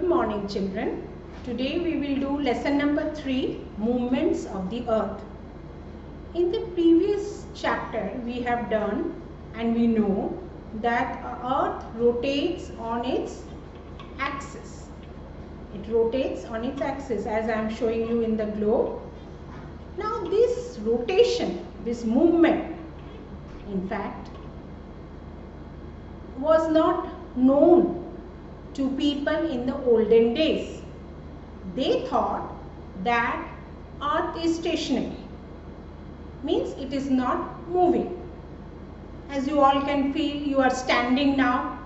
morning, children. Today we will do lesson number 3, movements of the earth. In the previous chapter we have done and we know that earth rotates on its axis. It rotates on its axis as I am showing you in the globe. Now this rotation, this movement, in fact, was not known to people in the olden days. They thought that earth is stationary, means it is not moving. As you all can feel, you are standing now,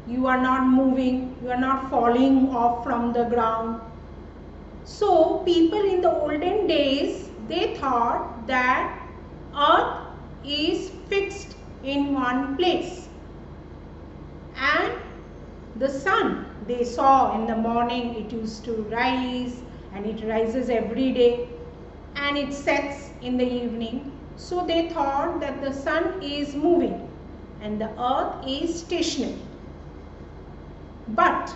you are not moving, you are not falling off from the ground. So people in the olden days, they thought that earth is fixed in one place, and the sun, they saw in the morning it used to rise, and it rises every day and it sets in the evening. So they thought that the sun is moving and the earth is stationary. But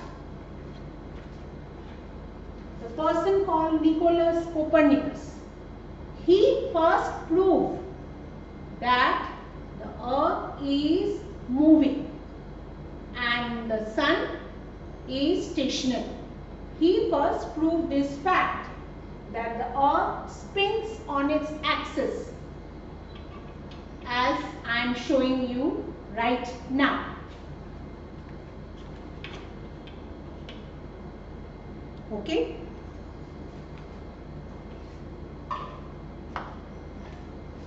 the person called Nicolaus Copernicus, he first proved that the earth is moving and the sun is stationary. He first proved this fact, that the earth spins on its axis, as I am showing you right now. Okay?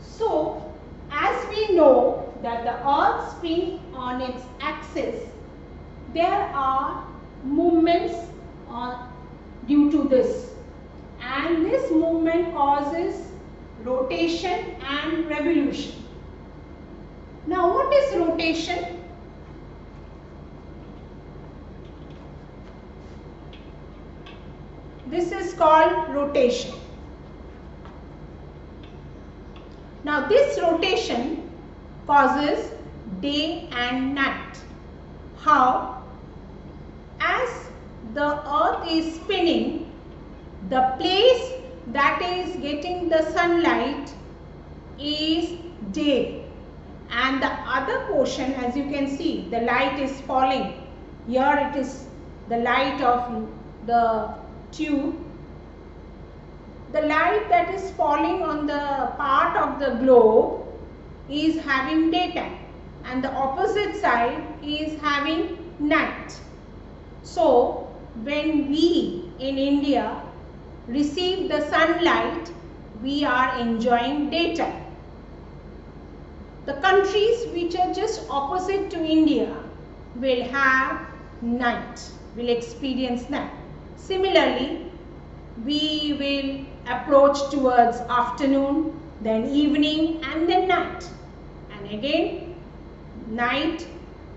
So, as we know that the earth spins on its axis, there are movements due to this, and this movement causes rotation and revolution. Now what is rotation? This is called rotation. Now this rotation causes day and night. How? As the earth is spinning, the place that is getting the sunlight is day, and the other portion, as you can see, the light is falling. Here it is the light of the tube. The light that is falling on the part of the globe is having daytime, and the opposite side is having night. So when we in India receive the sunlight, we are enjoying daytime. The countries which are just opposite to India will have night, will experience night. Similarly, we will approach towards afternoon, then evening, and then night. And again, night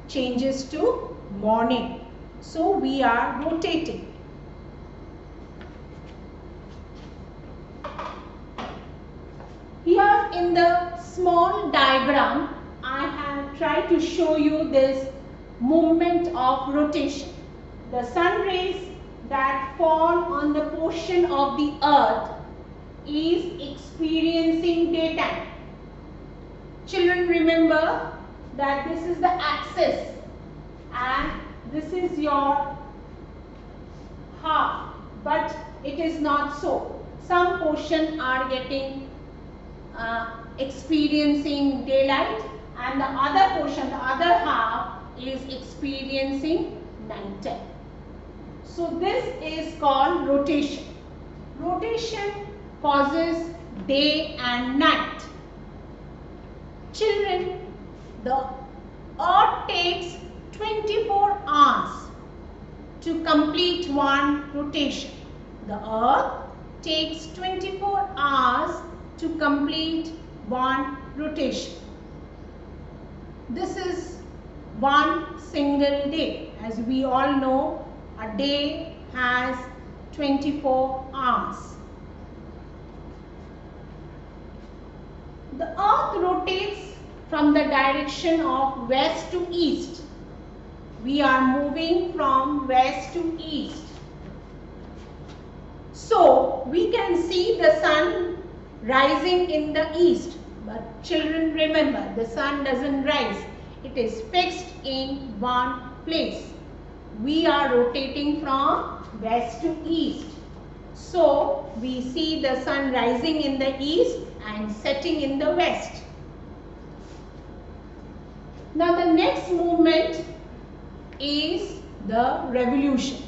changes to morning. So we are rotating. Here in the small diagram, I have tried to show you this movement of rotation. The sun rays that fall on the portion of the earth is experiencing daytime. Children, remember that this is the axis and this is your half, but it is not so. Some portion are getting experiencing daylight, and the other portion, the other half, is experiencing night time. So this is called rotation. Rotation causes day and night. Children, the earth takes 24 hours to complete one rotation. The earth takes 24 hours to complete one rotation. This is one single day. As we all know, a day has 24 hours. The earth rotates from the direction of west to east. We are moving from west to east. So we can see the sun rising in the east. But children, remember, the sun doesn't rise. It is fixed in one place. We are rotating from west to east. So we see the sun rising in the east and setting in the west. Now the next movement is the revolution.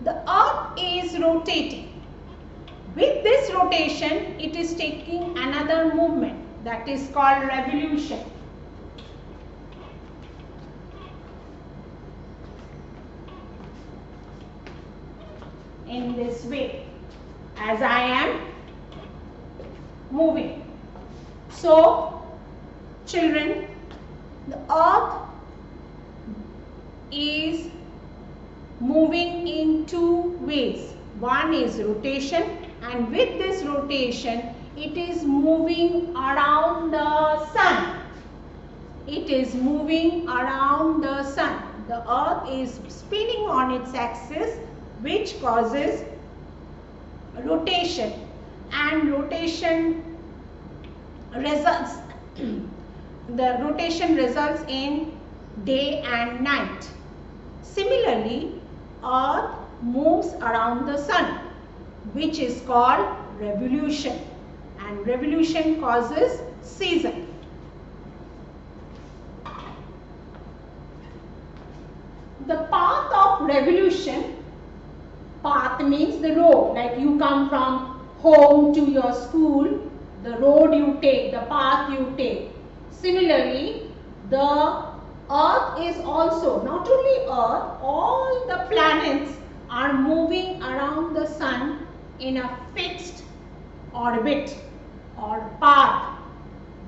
The earth is rotating. With this rotation, it is taking another movement that is called revolution. In this way, as I am moving. So, children, the earth is moving in two ways. One is rotation, and with this rotation, it is moving around the sun. It is moving around the sun. The earth is spinning on its axis, which causes rotation, and rotation results the rotation results in day and night. Similarly, earth moves around the sun, which is called revolution, and revolution causes season. The path of revolution, path means the road, like you come from home to your school, the road you take, the path you take. Similarly, the earth is also, not only earth, all the planets are moving around the sun in a fixed orbit or path.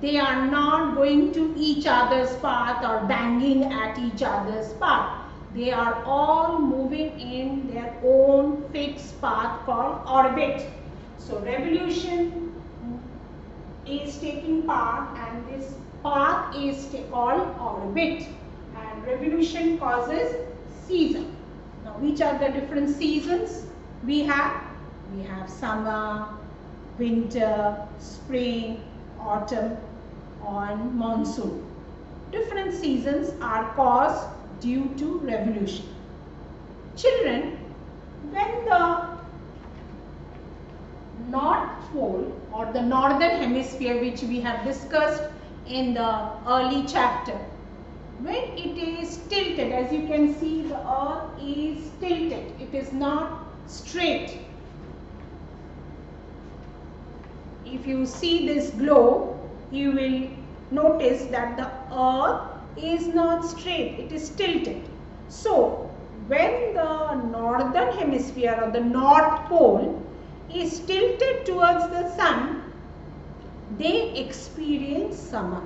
They are not going to each other's path or banging at each other's path. They are all moving in their own fixed path called orbit. So revolution is taking part, and this path is called orbit, and revolution causes season. Now which are the different seasons we have? We have summer, winter, spring, autumn, and monsoon. Different seasons are caused due to revolution. Children, when the North Pole or the northern hemisphere, which we have discussed in the early chapter, when it is tilted, as you can see, the earth is tilted, it is not straight. If you see this globe, you will notice that the earth is not straight, it is tilted. So when the northern hemisphere or the North Pole is tilted towards the sun, they experience summer.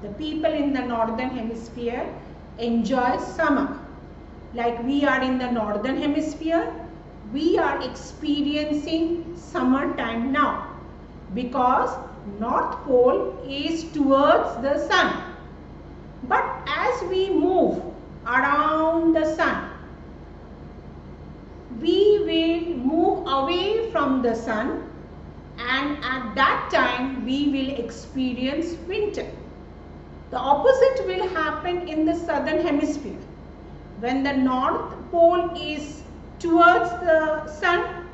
The people in the northern hemisphere enjoy summer. Like we are in the northern hemisphere, we are experiencing summertime now because North Pole is towards the sun. But as we move around the sun, we will move away from the sun, and at that time we will experience winter. The opposite will happen in the southern hemisphere. When the North Pole is towards the sun,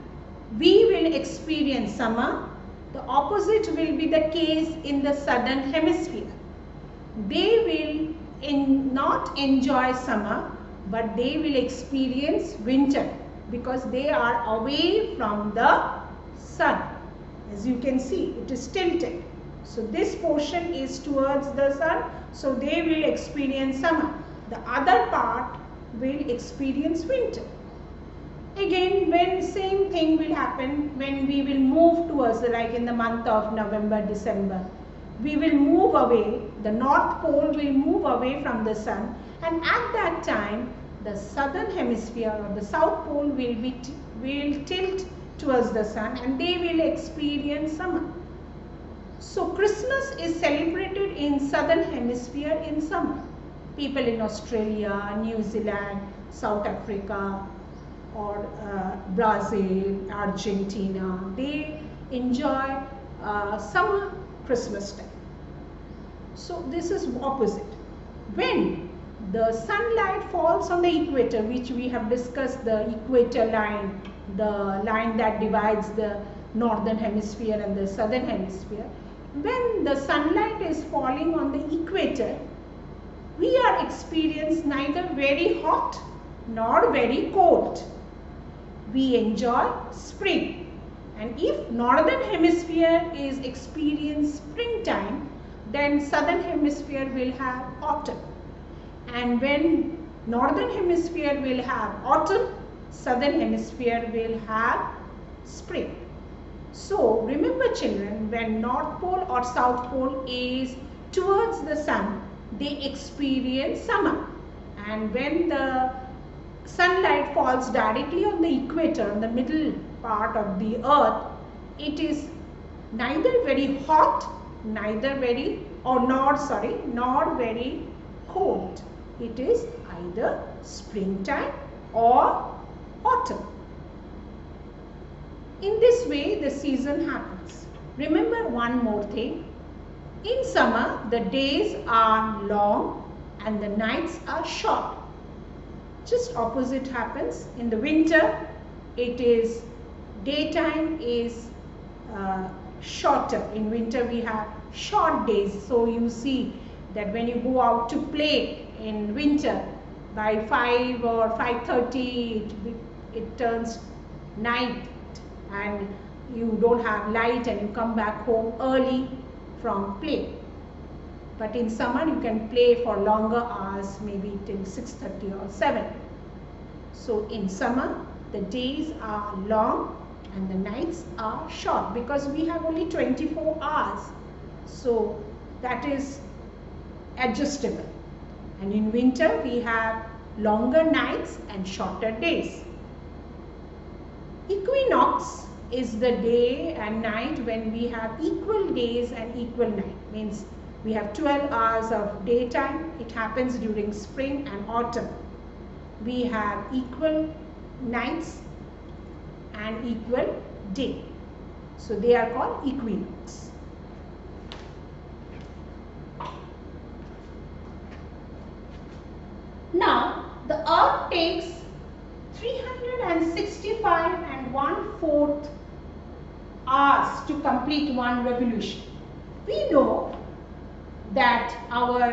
we will experience summer. The opposite will be the case in the southern hemisphere. They will not enjoy summer, but they will experience winter because they are away from the sun. As you can see, it is tilted. So this portion is towards the sun, so they will experience summer. The other part will experience winter. Again, when same thing will happen when we will move towards, like in the month of November, December, we will move away, the North Pole will move away from the sun, and at that time the southern hemisphere or the South Pole will tilt towards the sun, and they will experience summer. So Christmas is celebrated in southern hemisphere in summer. People in Australia, New Zealand, South Africa or Brazil, Argentina, they enjoy summer Christmas time. So this is opposite. When the sunlight falls on the equator, which we have discussed, the equator line, the line that divides the northern hemisphere and the southern hemisphere, when the sunlight is falling on the equator, we are experiencing neither very hot nor very cold. We enjoy spring. And if northern hemisphere is experiencing springtime, then southern hemisphere will have autumn. And when northern hemisphere will have autumn, southern hemisphere will have spring. So remember children, when North Pole or South Pole is towards the sun, they experience summer. And when the sunlight falls directly on the equator, on the middle part of the earth, it is neither very hot, nor very cold. It is either springtime or autumn. In this way the season happens. Remember one more thing. In summer the days are long and the nights are short. Just opposite happens. In the winter it is daytime is shorter. In winter we have short days. So you see that when you go out to play in winter, by 5 or 5:30 it turns night and you don't have light and you come back home early from play. But in summer you can play for longer hours, maybe till 6:30 or 7. So in summer the days are long and the nights are short because we have only 24 hours. So that is adjustable. And in winter we have longer nights and shorter days. Equinox is the day and night when we have equal days and equal night. Means we have 12 hours of daytime. It happens during spring and autumn. We have equal nights and equal day. So they are called equinox. Now the earth takes 365 1/4 hours to complete one revolution. We know that our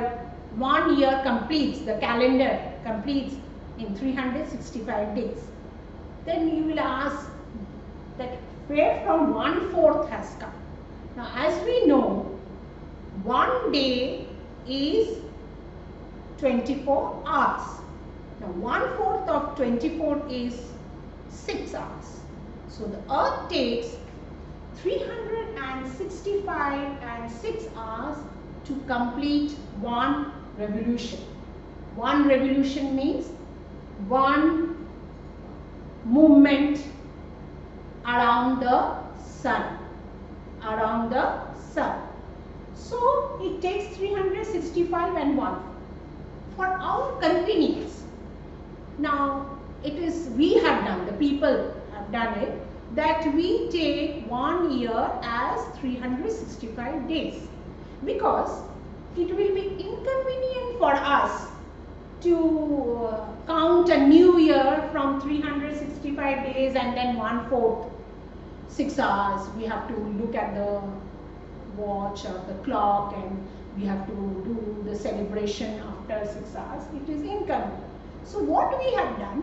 1 year completes, the calendar completes in 365 days. Then you will ask that where from 1/4 has come. Now as we know, one day is 24 hours. Now 1/4 of 24 is 6 hours. So the earth takes 365 6 hours to complete one revolution. One revolution means one movement around the sun. Around the sun. So it takes 365 and 1 for our convenience. Now it is we have done, the people have done it, that we take 1 year as 365 days because it will be inconvenient for us to count a new year from 365 days and then 1/4 6 hours. We have to look at the watch or the clock and we have to do the celebration after 6 hours. It is inconvenient. So what we have done,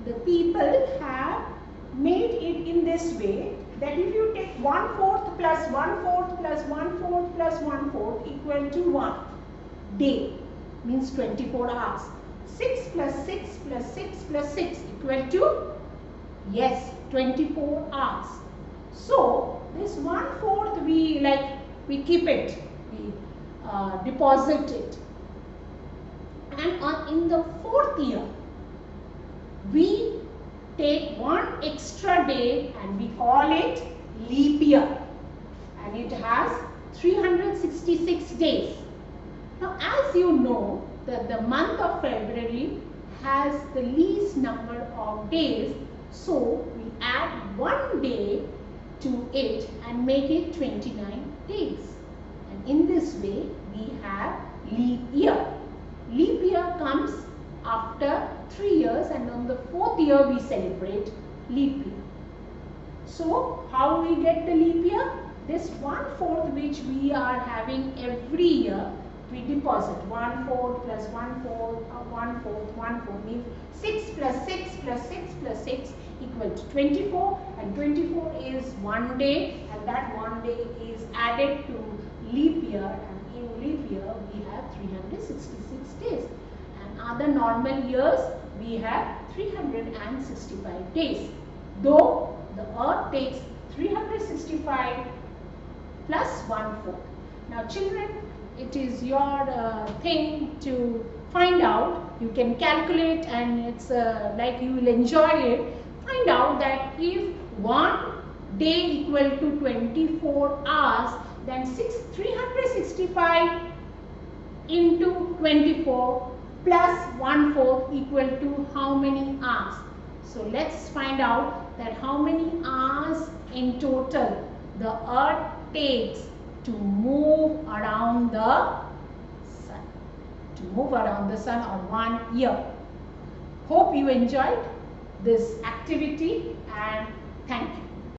the people have made it in this way that if you take 1/4 plus 1/4 plus 1/4 plus 1/4 equal to 1 day, means 24 hours. 6 plus 6 plus 6 plus 6 equal to, yes, 24 hours. So this 1/4 we keep it, we deposit it, and in the 4th year we take 1 extra day and we call it leap year, and it has 366 days. Now as you know that the month of February has the least number of days, so we add 1 day to it and make it 29 days. And in this way we have leap year. Leap year comes after 3 years, and on the 4th year we celebrate leap year. So how we get the leap year? This 1/4 which we are having every year, we deposit 1/4 plus 1/4, 1/4, 1/4 means 6 plus 6 plus 6 plus 6 equal to 24, and 24 is 1 day, and that 1 day is added to leap year, and in leap year we have 366 days, and other normal years we have 365 days. Though the earth takes 365 plus 1/4. Now children, it is your thing to find out. You can calculate, and it's like you will enjoy it. Find out that if 1 day equal to 24 hours, then 365 into 24 plus 1/4 equal to how many hours? So let's find out that how many hours in total the earth takes to move around the sun. To move around the sun on 1 year. Hope you enjoyed this activity, and thank you.